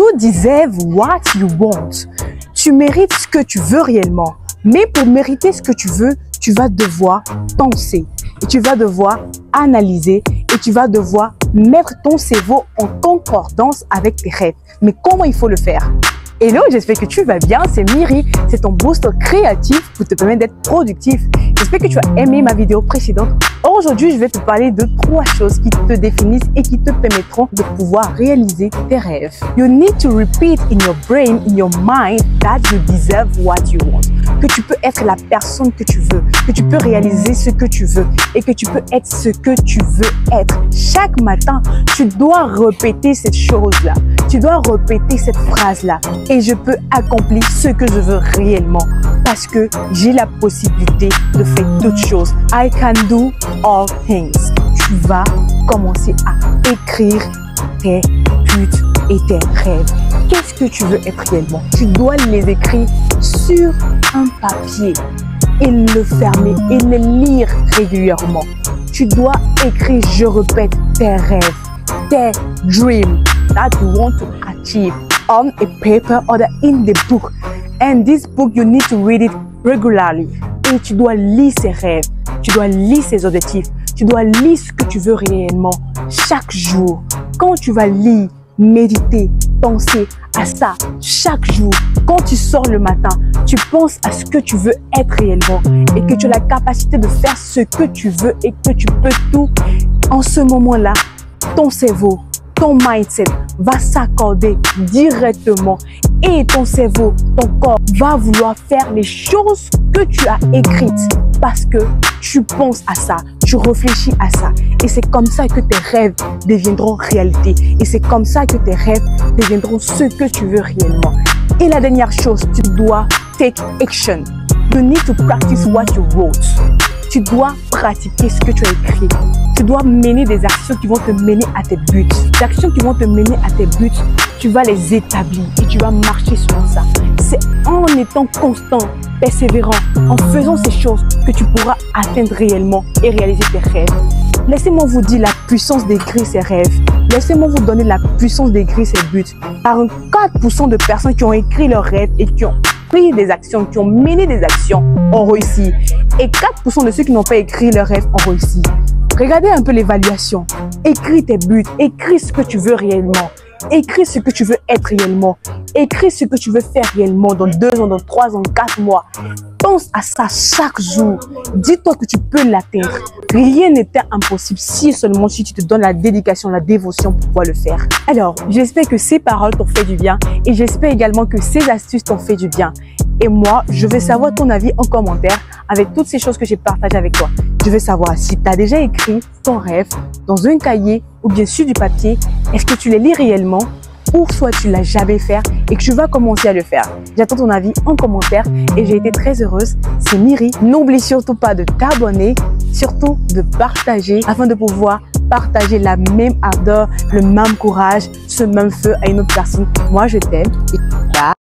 You deserve what you want. Tu mérites ce que tu veux réellement. Mais pour mériter ce que tu veux, tu vas devoir penser. Et tu vas devoir analyser. Et tu vas devoir mettre ton cerveau en concordance avec tes rêves. Mais comment il faut le faire? Hello, j'espère que tu vas bien, c'est Myri, c'est ton boost créatif pour te permettre d'être productif. J'espère que tu as aimé ma vidéo précédente. Aujourd'hui, je vais te parler de 3 choses qui te définissent et qui te permettront de pouvoir réaliser tes rêves. You need to repeat in your brain, in your mind, that you deserve what you want. Que tu peux être la personne que tu veux, que tu peux réaliser ce que tu veux et que tu peux être ce que tu veux être. Chaque matin, tu dois répéter cette chose-là. Tu dois répéter cette phrase-là. Et je peux accomplir ce que je veux réellement parce que j'ai la possibilité de faire toutes choses. I can do all things. Tu vas commencer à écrire tes buts et tes rêves. Qu'est-ce que tu veux être réellement? Tu dois les écrire sur un papier et le fermer et le lire régulièrement. Tu dois écrire, je répète, tes rêves, tes dreams that you want to achieve on a paper or in the book. And this book, you need to read it regularly. Et tu dois lire ces rêves, tu dois lire ces objectifs, tu dois lire ce que tu veux réellement chaque jour. Quand tu vas lire, méditer, penser à ça chaque jour. Quand tu sors le matin, tu penses à ce que tu veux être réellement et que tu as la capacité de faire ce que tu veux et que tu peux tout. En ce moment-là, ton cerveau, ton mindset va s'accorder directement et ton cerveau, ton corps va vouloir faire les choses que tu as écrites parce que tu penses à ça, tu réfléchis à ça et c'est comme ça que tes rêves deviendront réalité et c'est comme ça que tes rêves deviendront ce que tu veux réellement. Et la dernière chose, tu dois take action. You need to practice what you wrote. Tu dois pratiquer ce que tu as écrit. Tu dois mener des actions qui vont te mener à tes buts. Les actions qui vont te mener à tes buts, tu vas les établir et tu vas marcher sur ça. C'est en étant constant, persévérant, en faisant ces choses que tu pourras atteindre réellement et réaliser tes rêves. Laissez-moi vous dire la puissance d'écrire ses rêves. Laissez-moi vous donner la puissance d'écrire ses buts. Par 4% de personnes qui ont écrit leurs rêves et qui ont pris des actions, qui ont mené des actions, ont réussi. Et 4% de ceux qui n'ont pas écrit leurs rêves ont réussi. Regardez un peu l'évaluation. Écris tes buts, écris ce que tu veux réellement. Écris ce que tu veux être réellement. Écris ce que tu veux faire réellement dans 2 ans, dans 3 ans, 4 mois. Pense à ça chaque jour. Dis-toi que tu peux l'atteindre. Rien n'était impossible si seulement si tu te donnes la dédication, la dévotion pour pouvoir le faire. Alors, j'espère que ces paroles t'ont fait du bien et j'espère également que ces astuces t'ont fait du bien. Et moi, je veux savoir ton avis en commentaire avec toutes ces choses que j'ai partagées avec toi. Je veux savoir si tu as déjà écrit ton rêve dans un cahier ou bien sur du papier. Est-ce que tu les lis réellement ou soit tu l'as jamais fait et que tu vas commencer à le faire? J'attends ton avis en commentaire et j'ai été très heureuse. C'est Myri. N'oublie surtout pas de t'abonner, surtout de partager afin de pouvoir partager la même ardeur, le même courage, ce même feu à une autre personne. Moi, je t'aime et bye.